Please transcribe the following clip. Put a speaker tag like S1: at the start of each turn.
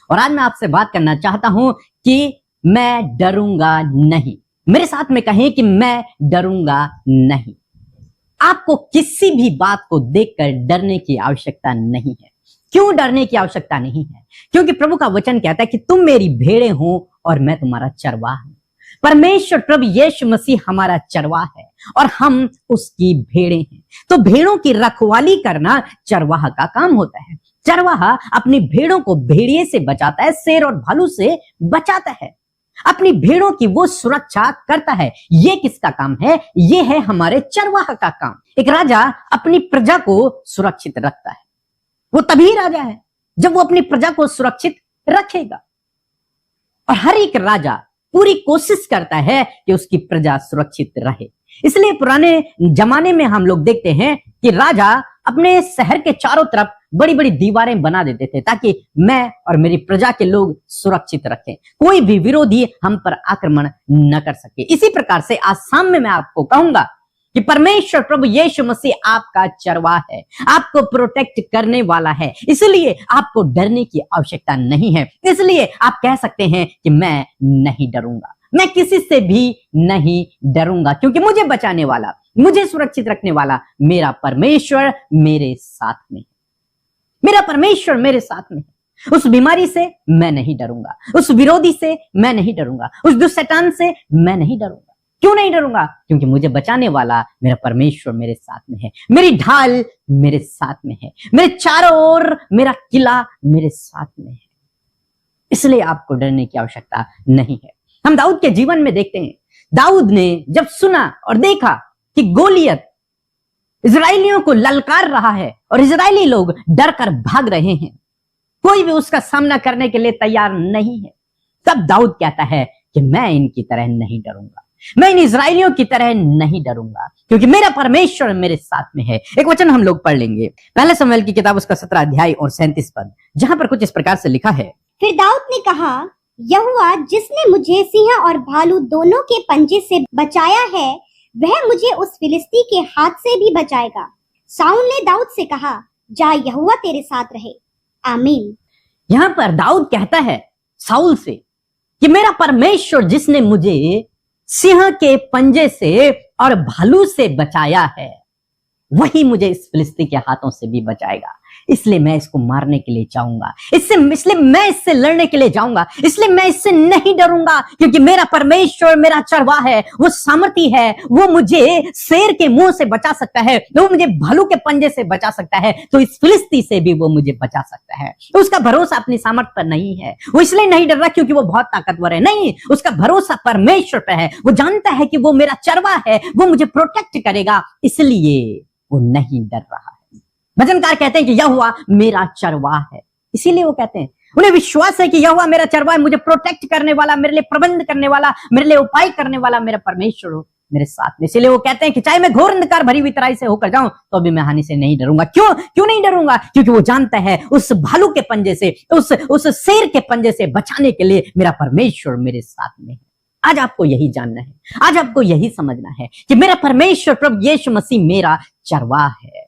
S1: और आज मैं आपसे बात करना चाहता हूं कि मैं डरूंगा नहीं। मेरे साथ में कहें कि मैं डरूंगा नहीं। आपको किसी भी बात को देखकर डरने की आवश्यकता नहीं है। क्यों डरने की आवश्यकता नहीं है? क्योंकि प्रभु का वचन कहता है कि तुम मेरी भेड़ें हो और मैं तुम्हारा चरवाहा हूं। परमेश्वर प्रभु यीशु मसीह हमारा चरवाहा है और हम उसकी भेड़ें हैं। तो भेड़ों की रखवाली करना चरवाहा का काम होता है। चरवाहा अपनी भेड़ों को भेड़िए से बचाता है, शेर और भालू से बचाता है। अपनी भेड़ों की वो सुरक्षा करता है। ये किसका काम है? ये है हमारे चरवाहा का काम। एक राजा अपनी प्रजा को सुरक्षित रखता है। वो तभी राजा है जब वो अपनी प्रजा को सुरक्षित रखेगा। और हर एक राजा पूरी कोशिश करता है कि उसकी प्रजा सुरक्षित रहे। इसलिए पुराने जमाने में हम लोग देखते हैं कि राजा अपने शहर के चारों तरफ बड़ी बड़ी दीवारें बना देते थे ताकि मैं और मेरी प्रजा के लोग सुरक्षित रखें, कोई भी विरोधी हम पर आक्रमण न कर सके। इसी प्रकार से आज शाम में मैं आपको कहूंगा कि परमेश्वर प्रभु यीशु मसीह आपका चरवाहा है, आपको प्रोटेक्ट करने वाला है। इसलिए आपको डरने की आवश्यकता नहीं है। इसलिए आप कह सकते हैं कि मैं नहीं डरूंगा, मैं किसी से भी नहीं डरूंगा, क्योंकि मुझे बचाने वाला, मुझे सुरक्षित रखने वाला मेरा परमेश्वर मेरे साथ में है। मेरा परमेश्वर मेरे साथ में है। उस बीमारी से मैं नहीं डरूंगा, उस विरोधी से मैं नहीं डरूंगा, उस दुष्टैतान से मैं नहीं डरूंगा। क्यों नहीं डरूंगा? क्योंकि मुझे बचाने वाला मेरा परमेश्वर मेरे साथ में है, मेरी ढाल मेरे साथ में है, मेरे चारों ओर मेरा किला मेरे साथ में है। इसलिए आपको डरने की आवश्यकता नहीं है। हम दाऊद के जीवन में देखते हैं, दाऊद ने जब सुना और देखा कि गोलियत इजरायलियों को ललकार रहा है और इजरायली लोग डर कर भाग रहे हैं, कोई भी उसका सामना करने के लिए तैयार नहीं है, तब दाऊद कहता है कि मैं इनकी तरह नहीं डरूंगा, मैं इन इजरायलियों की तरह नहीं डरूंगा, क्योंकि मेरा परमेश्वर मेरे साथ में है। एक वचन हम लोग पढ़ लेंगे, पहले शमूएल की किताब उसका 17 अध्याय और 37 पद, जहां पर कुछ इस प्रकार से लिखा है।
S2: फिर दाऊद ने कहा, यहोवा जिसने मुझे सिंह और भालू दोनों के पंजे से बचाया है, वह मुझे उस फिलिस्ती के हाथ से भी बचाएगा। शाऊल ने दाऊद से कहा, जा, यहोवा तेरे साथ रहे। आमीन।
S1: यहां पर दाऊद कहता है शाऊल से कि मेरा परमेश्वर जिसने मुझे सिंह के पंजे से और भालू से बचाया है, वही मुझे इस फिलिस्ती के हाथों से भी बचाएगा। इसलिए मैं इसको मारने के लिए जाऊंगा, इसलिए मैं इससे लड़ने के लिए जाऊंगा, इसलिए मैं इससे नहीं डरूंगा, क्योंकि मेरा परमेश्वर मेरा चरवाहा है, वो सामर्थी है, वो मुझे शेर के मुंह से बचा सकता है, वो मुझे भालू के पंजे से बचा सकता है, तो इस फिलिस्ती से भी वो मुझे बचा सकता है। तो उसका भरोसा अपनी सामर्थ पर नहीं है, वो इसलिए नहीं डर रहा क्योंकि वो बहुत ताकतवर है, नहीं, उसका भरोसा परमेश्वर पर है। वो जानता है कि वो मेरा चरवाहा है, वो मुझे प्रोटेक्ट करेगा, इसलिए वो नहीं डर रहा है। भजनकार कहते हैं कि यहोवा मेरा चरवाहा है, इसीलिए वो कहते हैं, उन्हें विश्वास है कि यहोवा मेरा चरवाहा है, मुझे प्रोटेक्ट करने वाला, मेरे लिए प्रबंध करने वाला, मेरे लिए उपाय करने वाला मेरा परमेश्वर हो मेरे साथ में। इसीलिए वो कहते हैं कि चाहे मैं घोर अंधकार भरी हुई तराई से होकर जाऊं तो भी मैं हानि से नहीं डरूंगा। क्यों नहीं डरूंगा? क्योंकि वो जानता है उस भालू के पंजे से, उस शेर के पंजे से बचाने के लिए मेरा परमेश्वर मेरे साथ में है। आज आपको यही जानना है, आज आपको यही समझना है कि मेरा परमेश्वर प्रभु यीशु मसीह मेरा चरवाहा है।